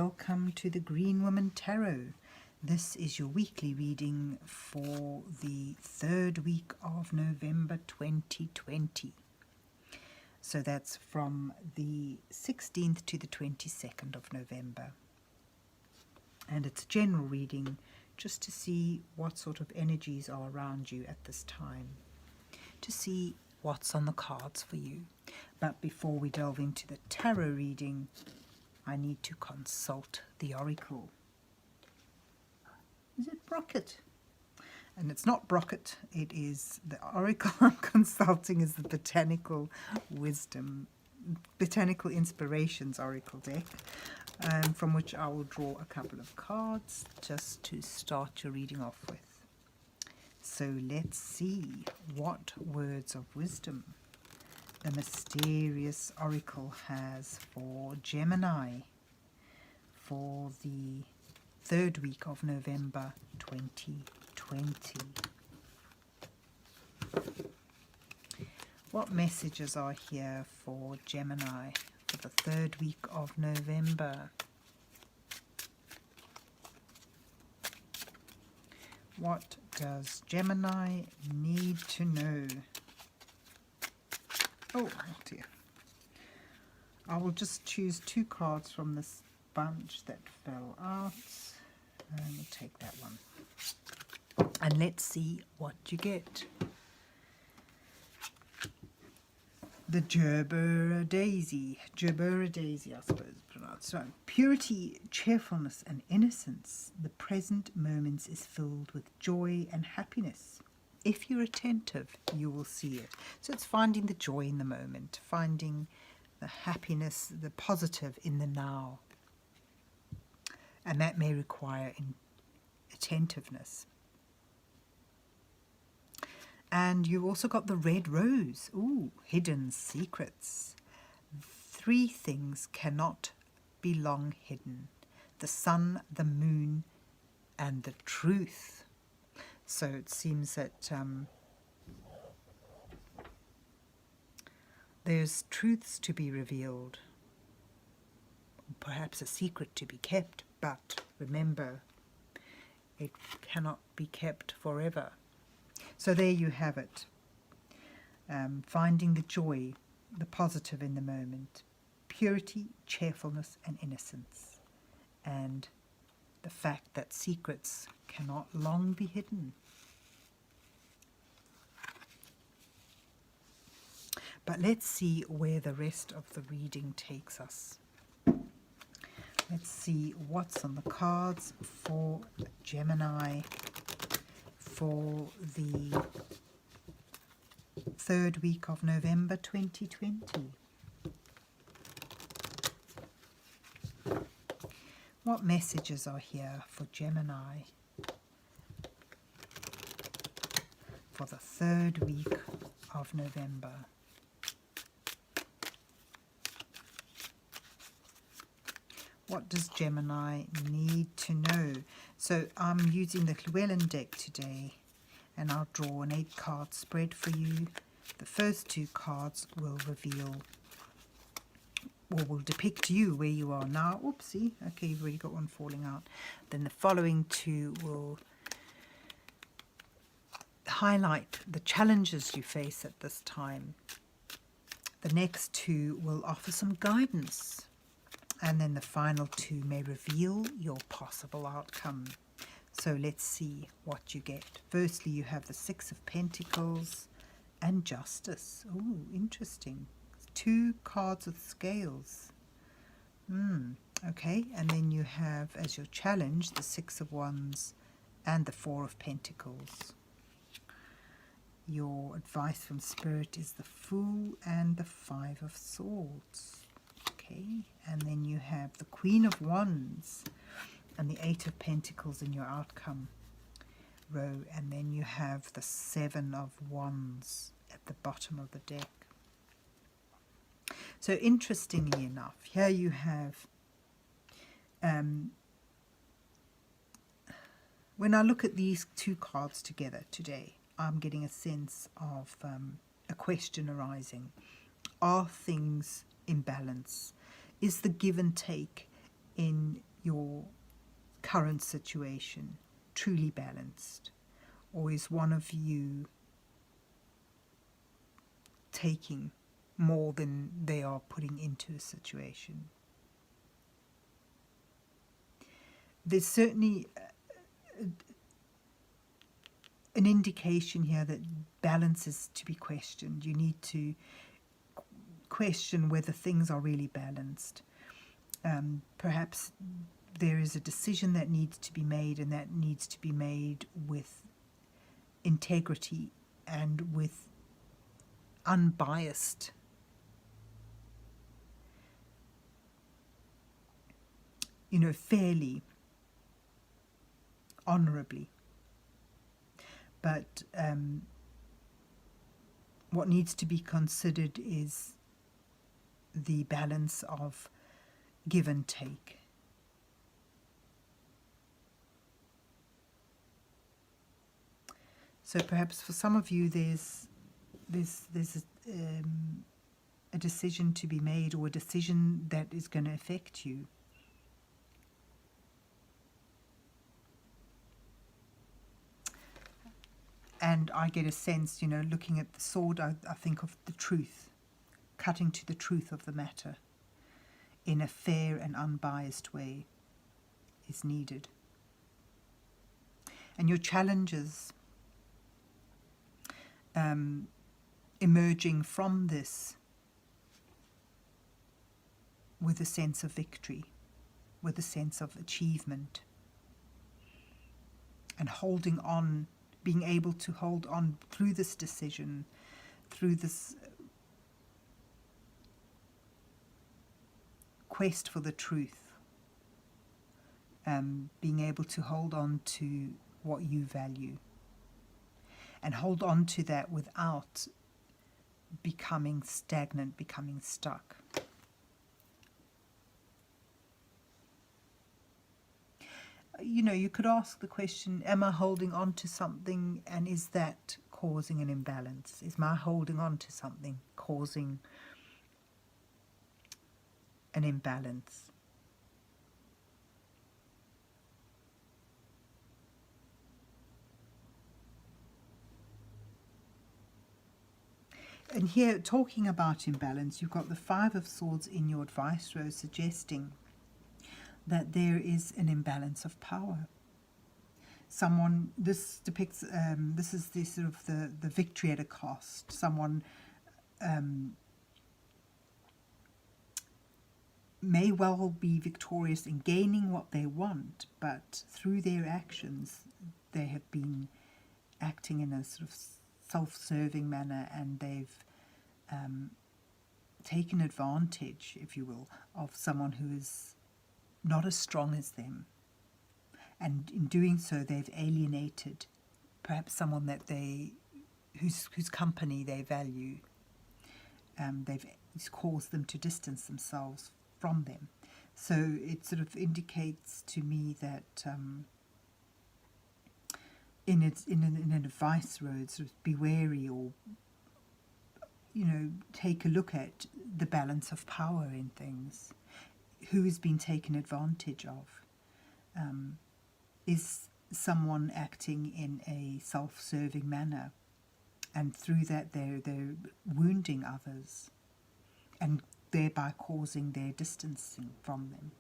welcome to the Green Woman Tarot. This is your weekly reading for the third week of November 2020. So that's from the 16th to the 22nd of November. And it's a general reading just to see what sort of energies are around you at this time, to see what's on the cards for you. But before we delve into the tarot reading, I need to consult the oracle. Is it Brocket? And it's not Brocket, it is the oracle I'm consulting is the Botanical Inspirations Oracle deck, from which I will draw a couple of cards just to start your reading off with. So let's see what words of wisdom the mysterious oracle has for Gemini for the third week of November 2020. What messages are here for Gemini for the third week of November? What does Gemini need to know? Oh dear. I will just choose two cards from this bunch that fell out. And we'll take that one. And let's see what you get. The Gerbera Daisy, I suppose pronounced. So, purity, cheerfulness, and innocence. The present moment is filled with joy and happiness. If you're attentive, you will see it. So it's finding the joy in the moment, finding the happiness, the positive in the now. And that may require attentiveness. And you've also got the red rose. Ooh, hidden secrets. 3 things cannot be long hidden: the sun, the moon, and the truth. So it seems that there's truths to be revealed, perhaps a secret to be kept, but remember, it cannot be kept forever. So there you have it, finding the joy, the positive in the moment, purity, cheerfulness, and innocence, and the fact that secrets cannot long be hidden. But let's see where the rest of the reading takes us. Let's see what's on the cards for Gemini for the third week of November 2020. What messages are here for Gemini for the third week of November? What does Gemini need to know? So I'm using the Llewellan deck today, and I'll draw an 8-card spread for you. The first 2 cards will reveal, or will depict you where you are now. Oopsie, okay, you've already got one falling out. Then the following 2 will highlight the challenges you face at this time. The next 2 will offer some guidance. And then the final 2 may reveal your possible outcome. So let's see what you get. Firstly, you have the 6 of Pentacles and Justice. Oh, interesting. 2 cards with scales. Okay, and then you have as your challenge the 6 of Wands and the 4 of Pentacles. Your advice from Spirit is the Fool and the 5 of Swords. Okay, and then you have the Queen of Wands and the 8 of Pentacles in your outcome row, and then you have the 7 of Wands at the bottom of the deck. So interestingly enough, here you have, when I look at these 2 cards together today, I'm getting a sense of a question arising. Are things in balance? Is the give and take in your current situation truly balanced? Or is one of you taking more than they are putting into a situation? There's certainly an indication here that balance is to be questioned. You need to question whether things are really balanced. Perhaps there is a decision that needs to be made, and that needs to be made with integrity and with unbiased fairly, honorably. But what needs to be considered is the balance of give and take. So perhaps for some of you there's a decision to be made, or a decision that is going to affect you. And I get a sense, looking at the sword, I think of the truth, cutting to the truth of the matter in a fair and unbiased way is needed. And your challenges emerging from this with a sense of victory, with a sense of achievement, and holding on, being able to hold on through this decision, through this quest for the truth, being able to hold on to what you value, and hold on to that without becoming stagnant, becoming stuck. You could ask the question, am I holding on to something, and is that causing an imbalance? Is my holding on to something causing an imbalance? And here, talking about imbalance, you've got the Five of Swords in your advice row, suggesting that there is an imbalance of power. This depicts, this is the sort of the victory at a cost. Someone may well be victorious in gaining what they want, but through their actions, they have been acting in a sort of self-serving manner, and they've taken advantage, if you will, of someone who is not as strong as them. And in doing so, they've alienated perhaps someone that whose company they value. It's caused them to distance themselves from them. So it sort of indicates to me that in an advice road, sort of be wary, or take a look at the balance of power in things. Who is being taken advantage of? Is someone acting in a self-serving manner, and through that they're wounding others, and thereby causing their distancing from them?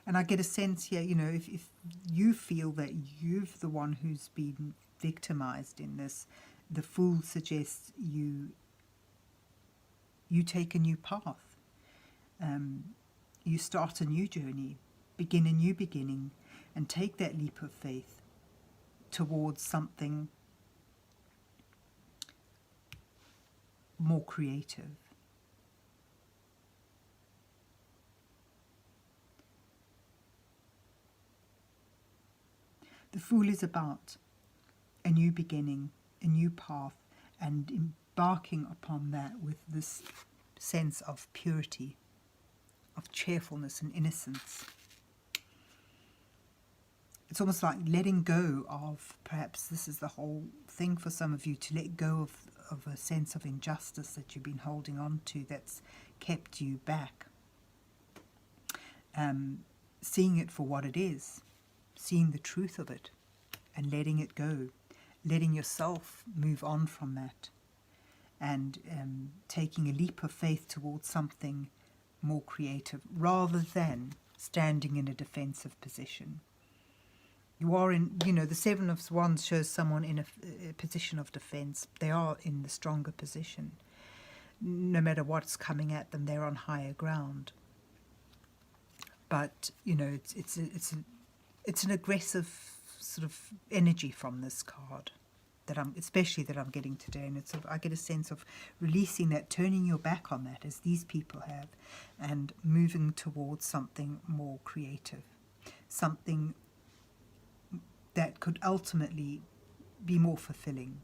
And I get a sense here, if you feel that you're the one who's been victimized in this, the Fool suggests you take a new path. You start a new journey, begin a new beginning, and take that leap of faith towards something more creative. The Fool is about a new beginning, a new path, and embarking upon that with this sense of purity, of cheerfulness and innocence. It's almost like letting go of, perhaps this is the whole thing for some of you, to let go of a sense of injustice that you've been holding on to, that's kept you back. seeing it for what it is, seeing the truth of it and letting it go, letting yourself move on from that, and taking a leap of faith towards something more creative rather than standing in a defensive position. You are in, the Seven of Wands shows someone in a position of defense. They are in the stronger position. No matter what's coming at them, they're on higher ground. But, it's an aggressive sort of energy from this card that I'm getting today, and it's I get a sense of releasing that, turning your back on that, as these people have, and moving towards something more creative, something that could ultimately be more fulfilling.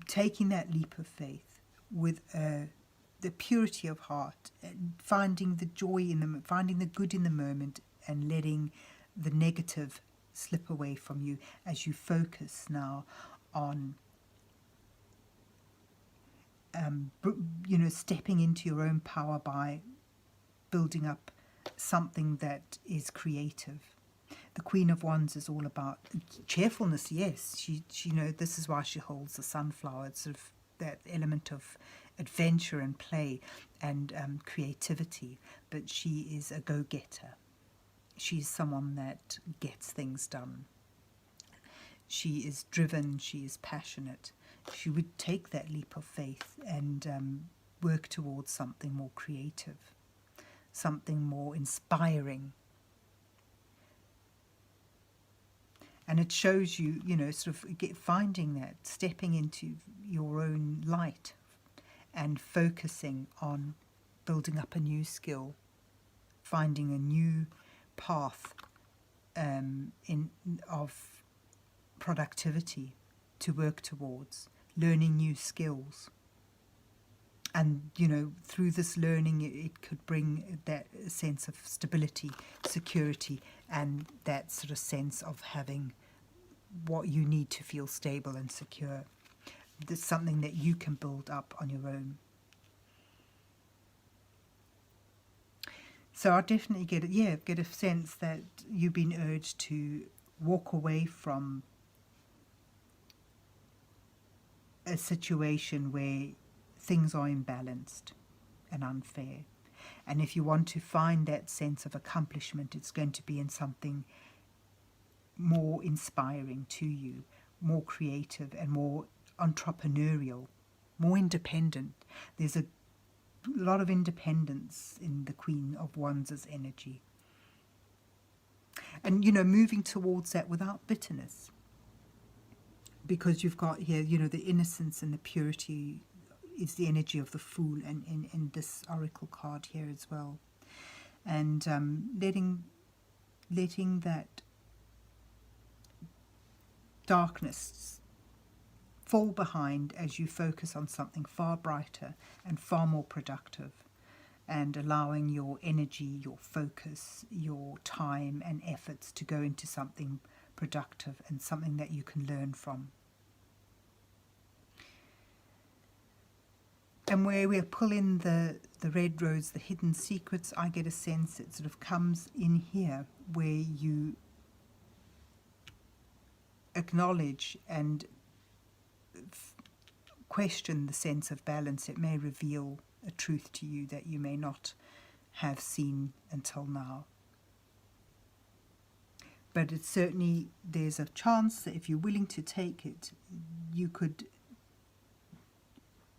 Taking that leap of faith with the purity of heart, and finding the joy finding the good in the moment, and letting the negative slip away from you as you focus now on stepping into your own power by building up something that is creative. The Queen of Wands is all about cheerfulness. Yes, she this is why she holds the sunflower. It's sort of that element of adventure and play and creativity, but she is a go-getter. She's someone that gets things done. She is driven, she is passionate. She would take that leap of faith and work towards something more creative, something more inspiring. And it shows you, sort of finding that, stepping into your own light and focusing on building up a new skill, finding a new path of productivity to work towards, learning new skills. And, through this learning, it could bring that sense of stability, security, and that sort of sense of having what you need to feel stable and secure. There's something that you can build up on your own. So I definitely get a sense that you've been urged to walk away from a situation where things are imbalanced and unfair. And if you want to find that sense of accomplishment, it's going to be in something more inspiring to you, more creative and more entrepreneurial, more independent. There's a lot of independence in the Queen of Wands' energy. And, moving towards that without bitterness. Because you've got here, the innocence and the purity is the energy of the Fool, and in this oracle card here as well. And letting that darkness fall behind as you focus on something far brighter and far more productive, and allowing your energy, your focus, your time and efforts to go into something productive and something that you can learn from. And where we pull in the red rose, the hidden secrets, I get a sense it sort of comes in here where you acknowledge and question the sense of balance. It may reveal a truth to you that you may not have seen until now. But it's certainly, there's a chance that if you're willing to take it, you could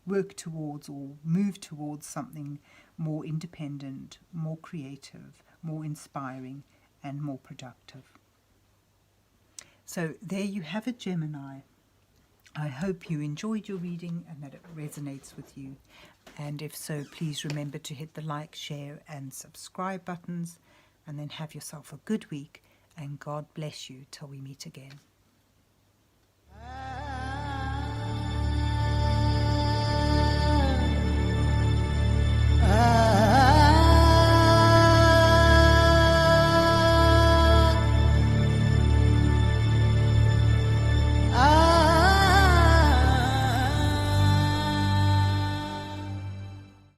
work towards or move towards something more independent, more creative, more inspiring, and more productive. So there you have it, Gemini. I hope you enjoyed your reading and that it resonates with you. And if so, please remember to hit the like, share, and subscribe buttons, and then have yourself a good week, and God bless you till we meet again.